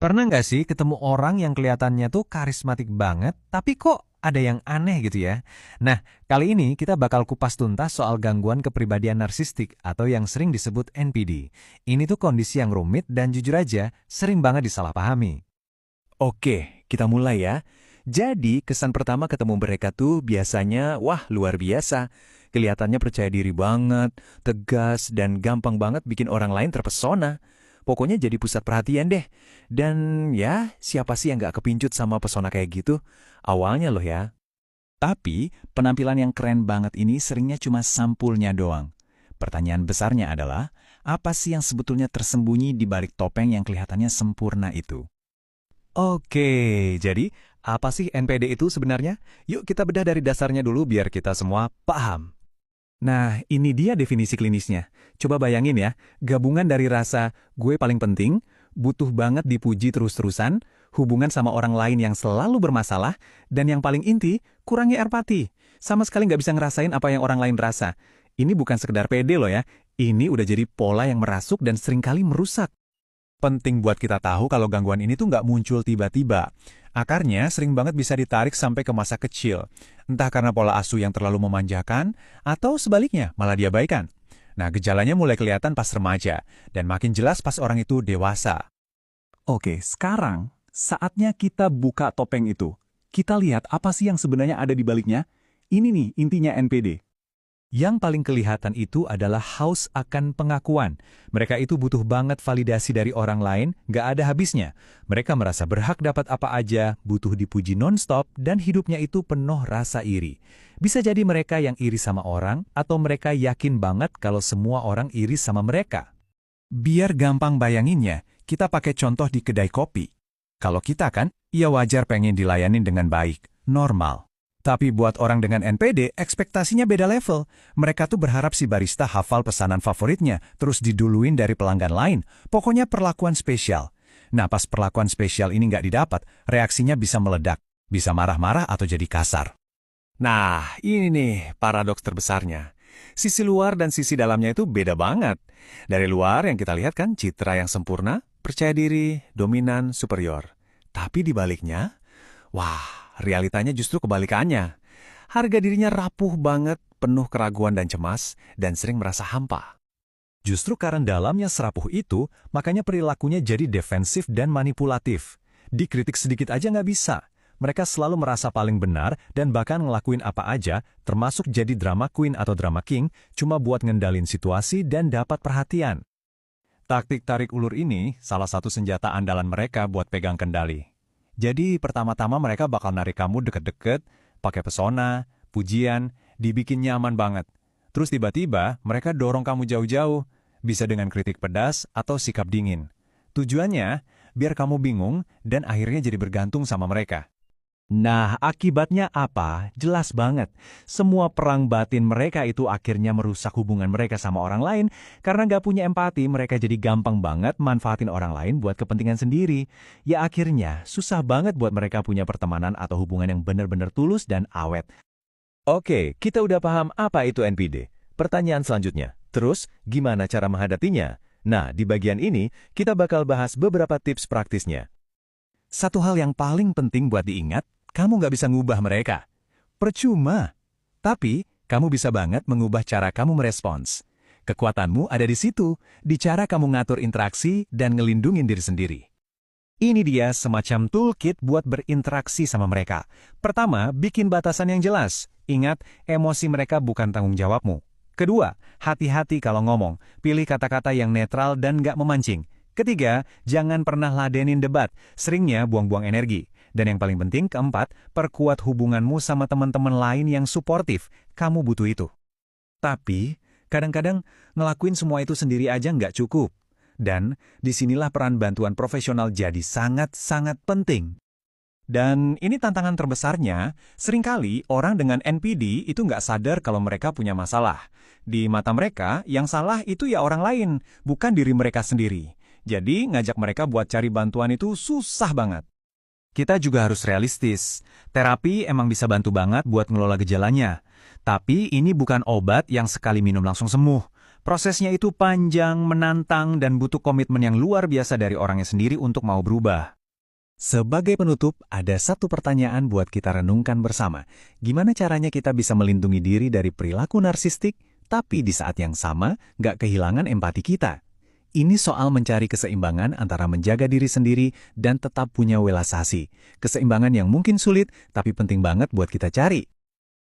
Pernah nggak sih ketemu orang yang kelihatannya tuh karismatik banget, tapi kok ada yang aneh gitu ya? Nah, kali ini kita bakal kupas tuntas soal gangguan kepribadian narsistik atau yang sering disebut NPD. Ini tuh kondisi yang rumit dan jujur aja sering banget disalahpahami. Oke, kita mulai ya. Jadi, kesan pertama ketemu mereka tuh biasanya, wah luar biasa. Kelihatannya percaya diri banget, tegas, dan gampang banget bikin orang lain terpesona. Pokoknya jadi pusat perhatian deh. Dan ya, siapa sih yang nggak kepincut sama pesona kayak gitu? Awalnya loh ya. Tapi, penampilan yang keren banget ini seringnya cuma sampulnya doang. Pertanyaan besarnya adalah, apa sih yang sebetulnya tersembunyi di balik topeng yang kelihatannya sempurna itu? Oke, jadi apa sih NPD itu sebenarnya? Yuk kita bedah dari dasarnya dulu biar kita semua paham. Nah, ini dia definisi klinisnya. Coba bayangin ya, gabungan dari rasa gue paling penting, butuh banget dipuji terus-terusan, hubungan sama orang lain yang selalu bermasalah, dan yang paling inti, kurangi empati. Sama sekali nggak bisa ngerasain apa yang orang lain rasa. Ini bukan sekedar pede loh ya, ini udah jadi pola yang merasuk dan seringkali merusak. Penting buat kita tahu kalau gangguan ini tuh nggak muncul tiba-tiba. Akarnya sering banget bisa ditarik sampai ke masa kecil. Entah karena pola asuh yang terlalu memanjakan, atau sebaliknya malah diabaikan. Nah, gejalanya mulai kelihatan pas remaja, dan makin jelas pas orang itu dewasa. Oke, sekarang saatnya kita buka topeng itu. Kita lihat apa sih yang sebenarnya ada di baliknya. Ini nih intinya NPD. Yang paling kelihatan itu adalah haus akan pengakuan. Mereka itu butuh banget validasi dari orang lain, nggak ada habisnya. Mereka merasa berhak dapat apa aja, butuh dipuji non-stop, dan hidupnya itu penuh rasa iri. Bisa jadi mereka yang iri sama orang, atau mereka yakin banget kalau semua orang iri sama mereka. Biar gampang bayanginnya, kita pakai contoh di kedai kopi. Kalau kita kan, ya wajar pengen dilayanin dengan baik, normal. Tapi buat orang dengan NPD, ekspektasinya beda level. Mereka tuh berharap si barista hafal pesanan favoritnya, terus diduluin dari pelanggan lain. Pokoknya perlakuan spesial. Nah, pas perlakuan spesial ini nggak didapat, reaksinya bisa meledak. Bisa marah-marah atau jadi kasar. Nah, ini nih paradoks terbesarnya. Sisi luar dan sisi dalamnya itu beda banget. Dari luar yang kita lihat kan citra yang sempurna, percaya diri, dominan, superior. Tapi di baliknya, wah, realitanya justru kebalikannya. Harga dirinya rapuh banget, penuh keraguan dan cemas, dan sering merasa hampa. Justru karena dalamnya serapuh itu, makanya perilakunya jadi defensif dan manipulatif. Dikritik sedikit aja nggak bisa. Mereka selalu merasa paling benar dan bahkan ngelakuin apa aja, termasuk jadi drama queen atau drama king, cuma buat ngendalin situasi dan dapat perhatian. Taktik tarik ulur ini salah satu senjata andalan mereka buat pegang kendali. Jadi pertama-tama mereka bakal narik kamu deket-deket, pakai pesona, pujian, dibikin nyaman banget. Terus tiba-tiba mereka dorong kamu jauh-jauh, bisa dengan kritik pedas atau sikap dingin. Tujuannya, biar kamu bingung dan akhirnya jadi bergantung sama mereka. Nah, akibatnya apa? Jelas banget. Semua perang batin mereka itu akhirnya merusak hubungan mereka sama orang lain. Karena nggak punya empati, mereka jadi gampang banget manfaatin orang lain buat kepentingan sendiri. Ya akhirnya, susah banget buat mereka punya pertemanan atau hubungan yang benar-benar tulus dan awet. Oke, kita udah paham apa itu NPD. Pertanyaan selanjutnya, terus gimana cara menghadapinya? Nah, di bagian ini, kita bakal bahas beberapa tips praktisnya. Satu hal yang paling penting buat diingat, kamu nggak bisa ngubah mereka. Percuma. Tapi, kamu bisa banget mengubah cara kamu merespons. Kekuatanmu ada di situ, di cara kamu ngatur interaksi dan ngelindungin diri sendiri. Ini dia semacam toolkit buat berinteraksi sama mereka. Pertama, bikin batasan yang jelas. Ingat, emosi mereka bukan tanggung jawabmu. Kedua, hati-hati kalau ngomong. Pilih kata-kata yang netral dan nggak memancing. Ketiga, jangan pernah ladenin debat. Seringnya buang-buang energi. Dan yang paling penting, keempat, perkuat hubunganmu sama teman-teman lain yang suportif. Kamu butuh itu. Tapi, kadang-kadang ngelakuin semua itu sendiri aja nggak cukup. Dan, disinilah peran bantuan profesional jadi sangat-sangat penting. Dan ini tantangan terbesarnya, seringkali orang dengan NPD itu nggak sadar kalau mereka punya masalah. Di mata mereka, yang salah itu ya orang lain, bukan diri mereka sendiri. Jadi, ngajak mereka buat cari bantuan itu susah banget. Kita juga harus realistis. Terapi emang bisa bantu banget buat ngelola gejalanya. Tapi ini bukan obat yang sekali minum langsung sembuh. Prosesnya itu panjang, menantang, dan butuh komitmen yang luar biasa dari orangnya sendiri untuk mau berubah. Sebagai penutup, ada satu pertanyaan buat kita renungkan bersama. Gimana caranya kita bisa melindungi diri dari perilaku narsistik, tapi di saat yang sama nggak kehilangan empati kita? Ini soal mencari keseimbangan antara menjaga diri sendiri dan tetap punya welas asih. Keseimbangan yang mungkin sulit, tapi penting banget buat kita cari.